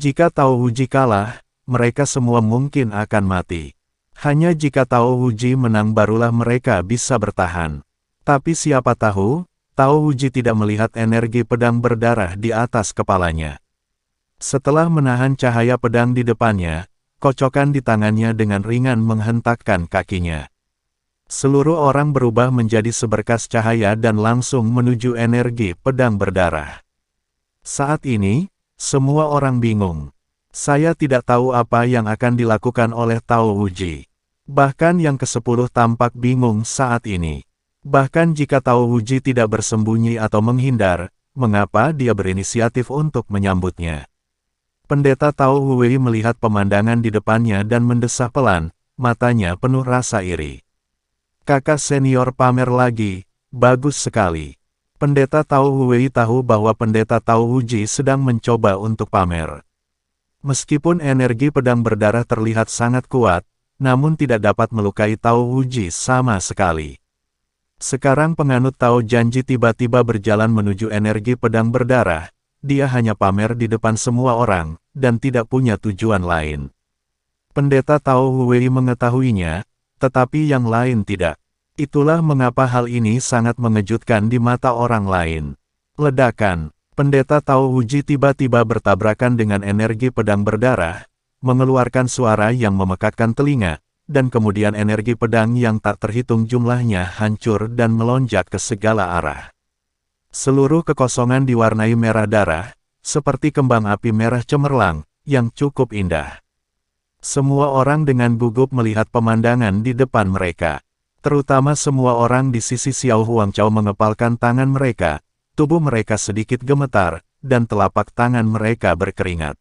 Jika Tao Huji kalah, mereka semua mungkin akan mati. Hanya jika Tao Huji menang barulah mereka bisa bertahan. Tapi siapa tahu, Tao Huji tidak melihat energi pedang berdarah di atas kepalanya. Setelah menahan cahaya pedang di depannya, kocokan di tangannya dengan ringan menghentakkan kakinya. Seluruh orang berubah menjadi seberkas cahaya dan langsung menuju energi pedang berdarah. Saat ini, semua orang bingung. Saya tidak tahu apa yang akan dilakukan oleh Tao Huji. Bahkan yang ke-10 tampak bingung saat ini. Bahkan jika Tao Huji tidak bersembunyi atau menghindar, mengapa dia berinisiatif untuk menyambutnya? Pendeta Tao Hui melihat pemandangan di depannya dan mendesah pelan, matanya penuh rasa iri. Kakak senior pamer lagi, bagus sekali. Pendeta Tao Hui tahu bahwa pendeta Tao Huji sedang mencoba untuk pamer. Meskipun energi pedang berdarah terlihat sangat kuat, namun tidak dapat melukai Tao Huji sama sekali. Sekarang penganut Tao Janji tiba-tiba berjalan menuju energi pedang berdarah, dia hanya pamer di depan semua orang, dan tidak punya tujuan lain. Pendeta Tao Hui mengetahuinya, tetapi yang lain tidak. Itulah mengapa hal ini sangat mengejutkan di mata orang lain. Ledakan, pendeta Tao Huji tiba-tiba bertabrakan dengan energi pedang berdarah, mengeluarkan suara yang memekakkan telinga, dan kemudian energi pedang yang tak terhitung jumlahnya hancur dan melonjak ke segala arah. Seluruh kekosongan diwarnai merah darah, seperti kembang api merah cemerlang, yang cukup indah. Semua orang dengan gugup melihat pemandangan di depan mereka. Terutama semua orang di sisi Xiao Huangchao mengepalkan tangan mereka, tubuh mereka sedikit gemetar, dan telapak tangan mereka berkeringat.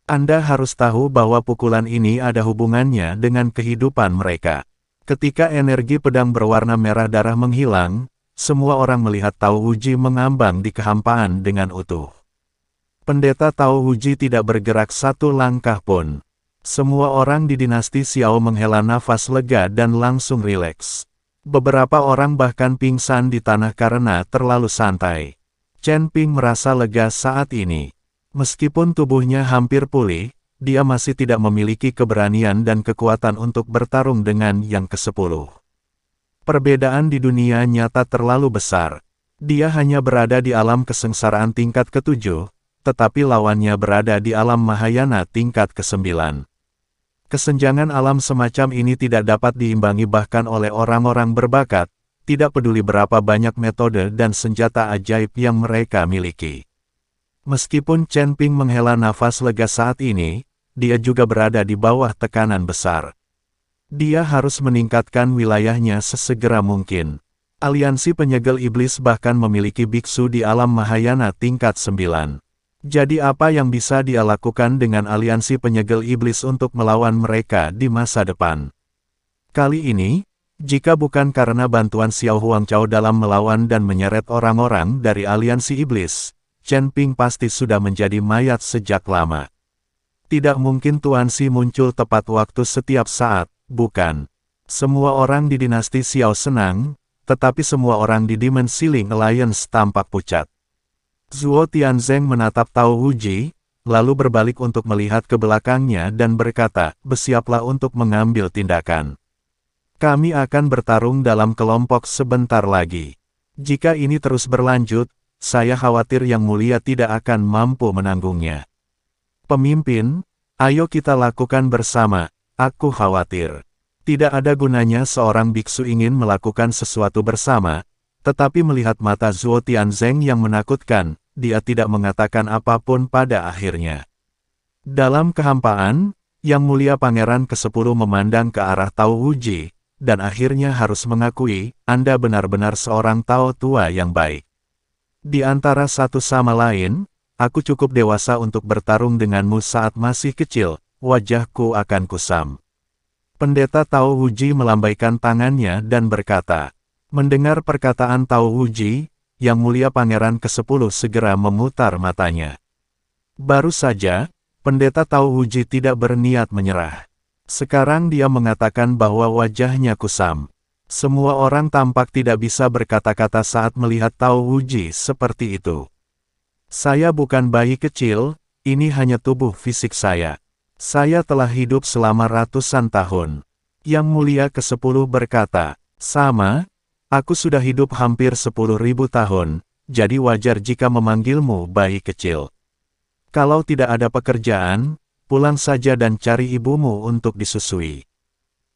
Anda harus tahu bahwa pukulan ini ada hubungannya dengan kehidupan mereka. Ketika energi pedang berwarna merah darah menghilang, semua orang melihat Tao Huji mengambang di kehampaan dengan utuh. Pendeta Tao Huji tidak bergerak satu langkah pun. Semua orang di dinasti Xiao menghela nafas lega dan langsung rileks. Beberapa orang bahkan pingsan di tanah karena terlalu santai. Chen Ping merasa lega saat ini. Meskipun tubuhnya hampir pulih, dia masih tidak memiliki keberanian dan kekuatan untuk bertarung dengan yang ke-10. Perbedaan di dunia nyata terlalu besar. Dia hanya berada di alam kesengsaraan tingkat ke-7, tetapi lawannya berada di alam Mahayana tingkat ke-9. Kesenjangan alam semacam ini tidak dapat diimbangi bahkan oleh orang-orang berbakat, tidak peduli berapa banyak metode dan senjata ajaib yang mereka miliki. Meskipun Chen Ping menghela nafas lega saat ini, dia juga berada di bawah tekanan besar. Dia harus meningkatkan wilayahnya sesegera mungkin. Aliansi penyegel iblis bahkan memiliki biksu di alam Mahayana tingkat 9. Jadi apa yang bisa dia lakukan dengan aliansi penyegel iblis untuk melawan mereka di masa depan? Kali ini, jika bukan karena bantuan Xiao Huangchao dalam melawan dan menyeret orang-orang dari aliansi iblis, Chen Ping pasti sudah menjadi mayat sejak lama. Tidak mungkin Tuan Xi muncul tepat waktu setiap saat, bukan? Semua orang di dinasti Xiao senang, tetapi semua orang di Demon Ceiling Alliance tampak pucat. Zuo Tianzeng menatap Tao Huji, lalu berbalik untuk melihat ke belakangnya dan berkata, bersiaplah untuk mengambil tindakan. Kami akan bertarung dalam kelompok sebentar lagi. Jika ini terus berlanjut, saya khawatir Yang Mulia tidak akan mampu menanggungnya. Pemimpin, ayo kita lakukan bersama, aku khawatir. Tidak ada gunanya seorang biksu ingin melakukan sesuatu bersama, tetapi melihat mata Zuo Tianzeng yang menakutkan, dia tidak mengatakan apapun pada akhirnya. Dalam kehampaan, Yang Mulia Pangeran ke-10 memandang ke arah Tao Huji, dan akhirnya harus mengakui, Anda benar-benar seorang Tao tua yang baik. Di antara satu sama lain, aku cukup dewasa untuk bertarung denganmu saat masih kecil, wajahku akan kusam. Pendeta Tao Huji melambaikan tangannya dan berkata, mendengar perkataan Tao Huji, Yang Mulia Pangeran ke-10 segera memutar matanya. Baru saja, Pendeta Tao Huji tidak berniat menyerah. Sekarang dia mengatakan bahwa wajahnya kusam. Semua orang tampak tidak bisa berkata-kata saat melihat Tao Huji seperti itu. Saya bukan bayi kecil, Ini hanya tubuh fisik saya. Saya telah hidup selama ratusan tahun. Yang Mulia ke-10 berkata, sama, aku sudah hidup hampir 10.000 tahun, jadi wajar jika memanggilmu bayi kecil. Kalau tidak ada pekerjaan, pulang saja dan cari ibumu untuk disusui.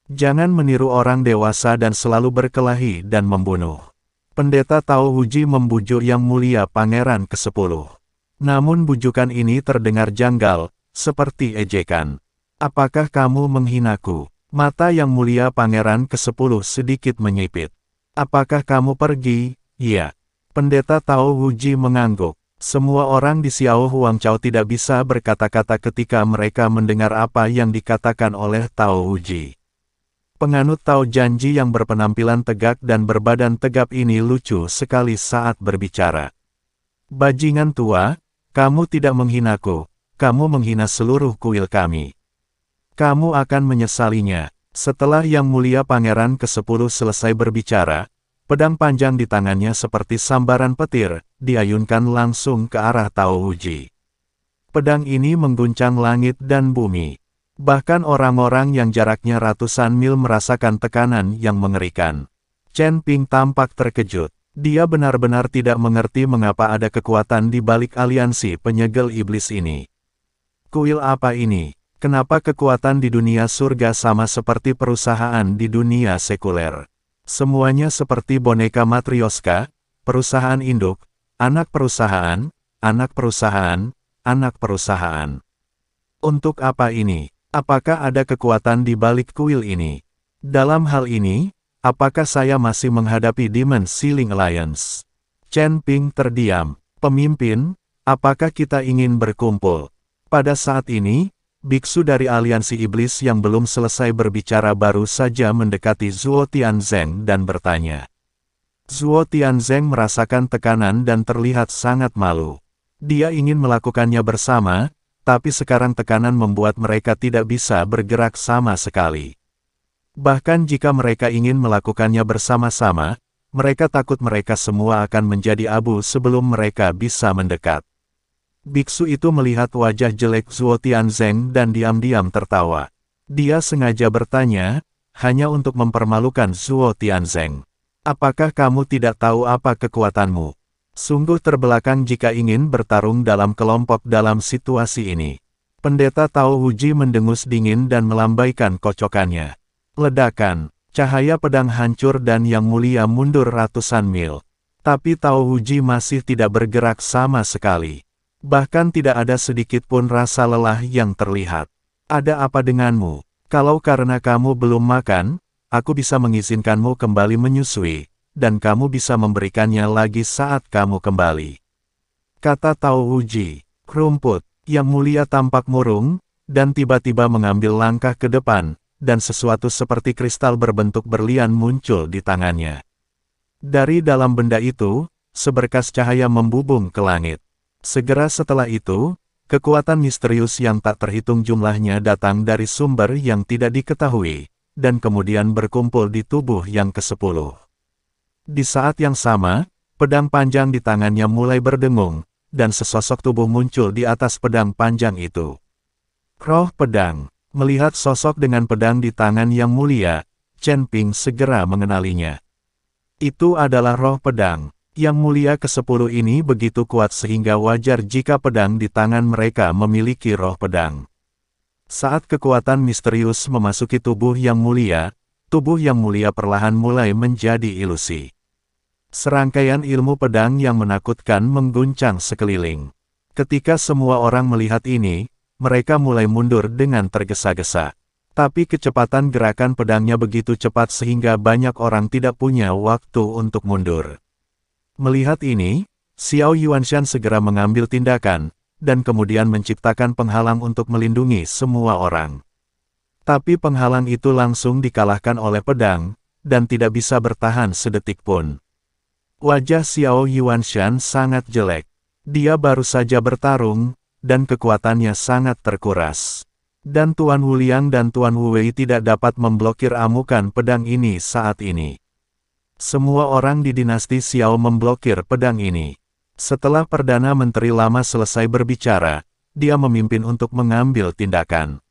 Jangan meniru orang dewasa dan selalu berkelahi dan membunuh. Pendeta Tao Huji membujuk Yang Mulia Pangeran ke-10. Namun bujukan ini terdengar janggal, seperti ejekan. Apakah kamu menghinaku? Mata Yang Mulia Pangeran ke-10 sedikit menyipit. Apakah kamu pergi? Iya. Pendeta Tao Huji mengangguk. Semua orang di Xiao Huangchao tidak bisa berkata-kata ketika mereka mendengar apa yang dikatakan oleh Tao Huji. Penganut Tao Janji yang berpenampilan tegak dan berbadan tegap ini lucu sekali saat berbicara. Bajingan tua, kamu tidak menghinaku, kamu menghina seluruh kuil kami. Kamu akan menyesalinya. Setelah Yang Mulia Pangeran ke-10 selesai berbicara, pedang panjang di tangannya seperti sambaran petir, diayunkan langsung ke arah Tao Huji. Pedang ini mengguncang langit dan bumi. Bahkan orang-orang yang jaraknya ratusan mil merasakan tekanan yang mengerikan. Chen Ping tampak terkejut. Dia benar-benar tidak mengerti mengapa ada kekuatan di balik aliansi penyegel iblis ini. Kuil apa ini? Kenapa kekuatan di dunia surga sama seperti perusahaan di dunia sekuler? Semuanya seperti boneka matrioska, perusahaan induk, anak perusahaan, anak perusahaan, anak perusahaan. Untuk apa ini? Apakah ada kekuatan di balik kuil ini? Dalam hal ini, apakah saya masih menghadapi Demon Ceiling Alliance? Chen Ping terdiam. Pemimpin, apakah kita ingin berkumpul? Pada saat ini, biksu dari aliansi iblis yang belum selesai berbicara baru saja mendekati Zhuo Tianzeng dan bertanya. Zhuo Tianzeng merasakan tekanan dan terlihat sangat malu. Dia ingin melakukannya bersama, tapi sekarang tekanan membuat mereka tidak bisa bergerak sama sekali. Bahkan jika mereka ingin melakukannya bersama-sama, mereka takut mereka semua akan menjadi abu sebelum mereka bisa mendekat. Biksu itu melihat wajah jelek Zhuo Tianzeng dan diam-diam tertawa. Dia sengaja bertanya, hanya untuk mempermalukan Zhuo Tianzeng. Apakah kamu tidak tahu apa kekuatanmu? Sungguh terbelakang jika ingin bertarung dalam kelompok dalam situasi ini. Pendeta Tao Huji mendengus dingin dan melambaikan kocokannya. Ledakan, cahaya pedang hancur dan Yang Mulia mundur ratusan mil. Tapi Tao Huji masih tidak bergerak sama sekali. Bahkan tidak ada sedikit pun rasa lelah yang terlihat. Ada apa denganmu? Kalau karena kamu belum makan, aku bisa mengizinkanmu kembali menyusui. Dan kamu bisa memberikannya lagi saat kamu kembali. Kata Tao Huji. Rumput, Yang Mulia tampak murung, dan tiba-tiba mengambil langkah ke depan, dan sesuatu seperti kristal berbentuk berlian muncul di tangannya. Dari dalam benda itu, seberkas cahaya membubung ke langit. Segera setelah itu, kekuatan misterius yang tak terhitung jumlahnya datang dari sumber yang tidak diketahui, dan kemudian berkumpul di tubuh yang ke-10. Di saat yang sama, pedang panjang di tangannya mulai berdengung, dan sesosok tubuh muncul di atas pedang panjang itu. Roh pedang. Melihat sosok dengan pedang di tangan Yang Mulia, Chen Ping segera mengenalinya. Itu adalah roh pedang. Yang Mulia ke-10 ini begitu kuat sehingga wajar jika pedang di tangan mereka memiliki roh pedang. Saat kekuatan misterius memasuki tubuh Yang Mulia, tubuh Yang Mulia perlahan mulai menjadi ilusi. Serangkaian ilmu pedang yang menakutkan mengguncang sekeliling. Ketika semua orang melihat ini, mereka mulai mundur dengan tergesa-gesa. Tapi kecepatan gerakan pedangnya begitu cepat sehingga banyak orang tidak punya waktu untuk mundur. Melihat ini, Xiao Yuanshan segera mengambil tindakan, dan kemudian menciptakan penghalang untuk melindungi semua orang. Tapi penghalang itu langsung dikalahkan oleh pedang, dan tidak bisa bertahan sedetik pun. Wajah Xiao Yuanshan sangat jelek. Dia baru saja bertarung, dan kekuatannya sangat terkuras. Dan Tuan Wu Liang dan Tuan Wu Wei tidak dapat memblokir amukan pedang ini saat ini. Semua orang di dinasti Xiao memblokir pedang ini. Setelah Perdana Menteri Lama selesai berbicara, dia memimpin untuk mengambil tindakan.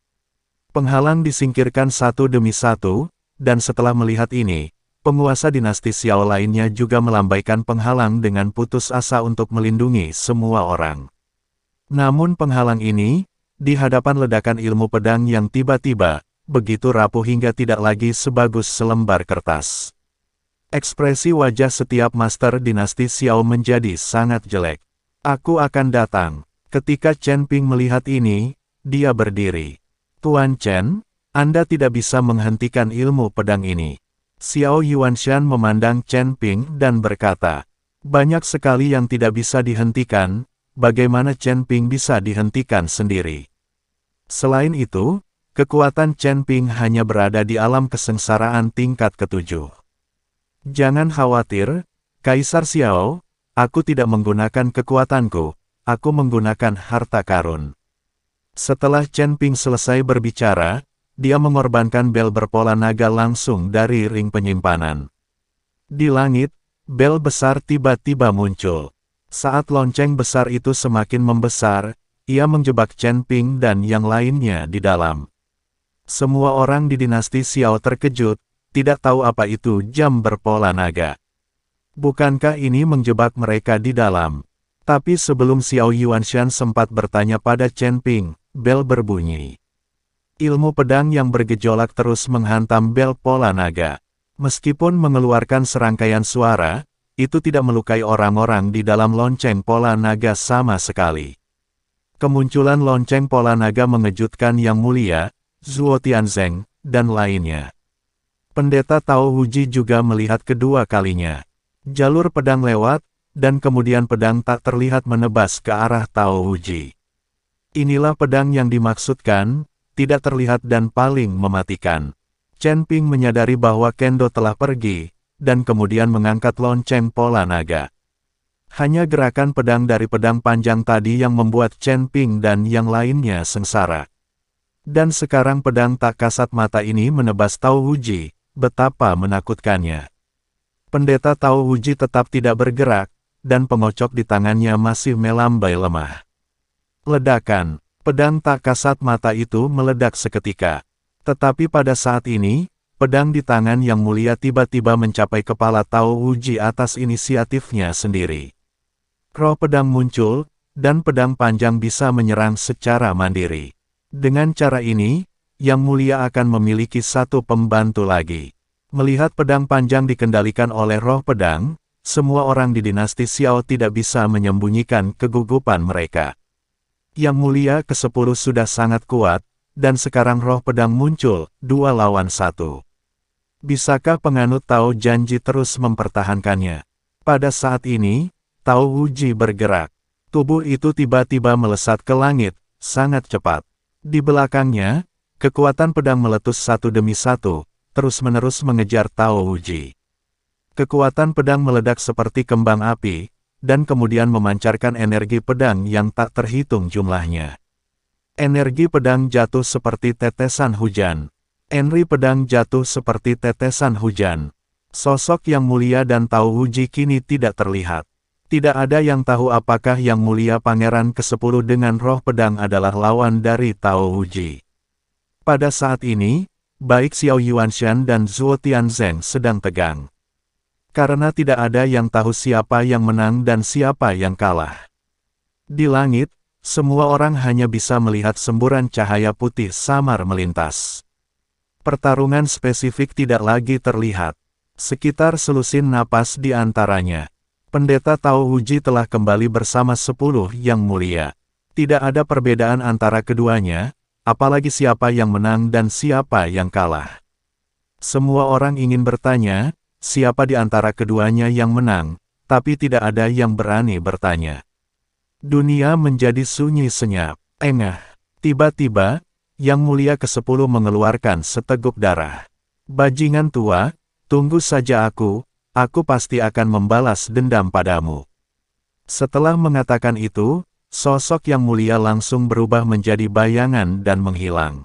Penghalang disingkirkan satu demi satu, dan setelah melihat ini, penguasa dinasti Xiao lainnya juga melambaikan penghalang dengan putus asa untuk melindungi semua orang. Namun penghalang ini, di hadapan ledakan ilmu pedang yang tiba-tiba, begitu rapuh hingga tidak lagi sebagus selembar kertas. Ekspresi wajah setiap master dinasti Xiao menjadi sangat jelek. Aku akan datang. Ketika Chen Ping melihat ini, dia berdiri. Tuan Chen, Anda tidak bisa menghentikan ilmu pedang ini. Xiao Yuanshan memandang Chen Ping dan berkata, banyak sekali yang tidak bisa dihentikan, bagaimana Chen Ping bisa dihentikan sendiri. Selain itu, kekuatan Chen Ping hanya berada di alam kesengsaraan tingkat ketujuh. Jangan khawatir, Kaisar Xiao, aku tidak menggunakan kekuatanku, aku menggunakan harta karun. Setelah Chen Ping selesai berbicara, dia mengorbankan bel berpola naga langsung dari ring penyimpanan. Di langit, bel besar tiba-tiba muncul. Saat lonceng besar itu semakin membesar, ia menjebak Chen Ping dan yang lainnya di dalam. Semua orang di dinasti Xiao terkejut, tidak tahu apa itu jam berpola naga. Bukankah ini menjebak mereka di dalam? Tapi sebelum Xiao Yuanshan sempat bertanya pada Chen Ping, bel berbunyi. Ilmu pedang yang bergejolak terus menghantam bel pola naga. Meskipun mengeluarkan serangkaian suara, itu tidak melukai orang-orang di dalam lonceng pola naga sama sekali. Kemunculan lonceng pola naga mengejutkan Yang Mulia, Zhuo Tianzeng, dan lainnya. Pendeta Tao Wuji juga melihat kedua kalinya. Jalur pedang lewat, dan kemudian pedang tak terlihat menebas ke arah Tao Wuji. Inilah pedang yang dimaksudkan, tidak terlihat dan paling mematikan. Chen Ping menyadari bahwa Kendo telah pergi, dan kemudian mengangkat lonceng pola naga. Hanya gerakan pedang dari pedang panjang tadi yang membuat Chen Ping dan yang lainnya sengsara. Dan sekarang pedang tak kasat mata ini menebas Tao Wuji. Betapa menakutkannya. Pendeta Tao Wuji tetap tidak bergerak, dan pengocok di tangannya masih melambai lemah. Ledakan, pedang tak kasat mata itu meledak seketika. Tetapi pada saat ini, pedang di tangan Yang Mulia tiba-tiba mencapai kepala Tao Wuji atas inisiatifnya sendiri. Roh pedang muncul, dan pedang panjang bisa menyerang secara mandiri. Dengan cara ini, Yang Mulia akan memiliki satu pembantu lagi. Melihat pedang panjang dikendalikan oleh roh pedang, semua orang di dinasti Xiao tidak bisa menyembunyikan kegugupan mereka. Yang Mulia ke-10 sudah sangat kuat, dan sekarang roh pedang muncul, 2 lawan 1. Bisakah penganut Tao janji terus mempertahankannya? Pada saat ini, Tao Wuji bergerak. Tubuh itu tiba-tiba melesat ke langit, sangat cepat. Di belakangnya, kekuatan pedang meletus satu demi satu, terus-menerus mengejar Tao Wuji. Kekuatan pedang meledak seperti kembang api, dan kemudian memancarkan energi pedang yang tak terhitung jumlahnya. Energi pedang jatuh seperti tetesan hujan. Energi pedang jatuh seperti tetesan hujan. Sosok Yang Mulia dan Tao Wuji kini tidak terlihat. Tidak ada yang tahu apakah Yang Mulia Pangeran ke-10 dengan roh pedang adalah lawan dari Tao Wuji. Pada saat ini, baik Xiao Yuanshan dan Zhuo Tianzeng sedang tegang. Karena tidak ada yang tahu siapa yang menang dan siapa yang kalah. Di langit, semua orang hanya bisa melihat semburan cahaya putih samar melintas. Pertarungan spesifik tidak lagi terlihat. Sekitar selusin napas di antaranya. Pendeta Tao Wuji telah kembali bersama 10 Yang Mulia. Tidak ada perbedaan antara keduanya, apalagi siapa yang menang dan siapa yang kalah. Semua orang ingin bertanya, siapa di antara keduanya yang menang, tapi tidak ada yang berani bertanya. Dunia menjadi sunyi senyap. Engah. Tiba-tiba, Yang Mulia ke-10 mengeluarkan seteguk darah. Bajingan tua, tunggu saja aku pasti akan membalas dendam padamu. Setelah mengatakan itu, sosok Yang Mulia langsung berubah menjadi bayangan dan menghilang.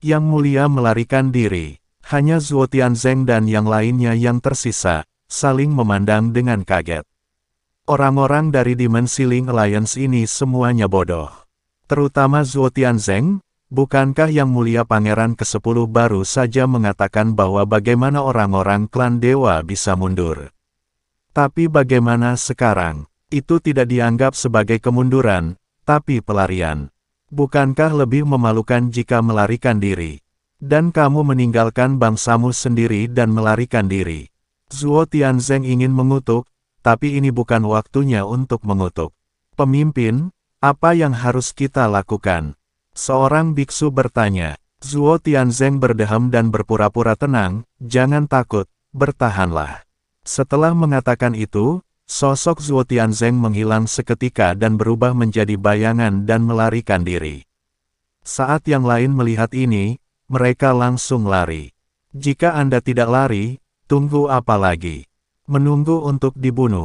Yang Mulia melarikan diri. Hanya Zhuo Tianzeng dan yang lainnya yang tersisa, saling memandang dengan kaget. Orang-orang dari Dimensi Ling Alliance ini semuanya bodoh. Terutama Zuo Tianzeng, bukankah Yang Mulia Pangeran ke-10 baru saja mengatakan bahwa bagaimana orang-orang klan dewa bisa mundur? Tapi bagaimana sekarang? Itu tidak dianggap sebagai kemunduran, tapi pelarian. Bukankah lebih memalukan jika melarikan diri? Dan kamu meninggalkan bangsamu sendiri dan melarikan diri. Zuo Tianzeng ingin mengutuk, tapi ini bukan waktunya untuk mengutuk. Pemimpin, apa yang harus kita lakukan? Seorang biksu bertanya. Zuo Tianzeng berdeham dan berpura-pura tenang, jangan takut, bertahanlah. Setelah mengatakan itu, sosok Zuo Tianzeng menghilang seketika dan berubah menjadi bayangan dan melarikan diri. Saat yang lain melihat ini, mereka langsung lari. Jika Anda tidak lari, tunggu apa lagi? Menunggu untuk dibunuh.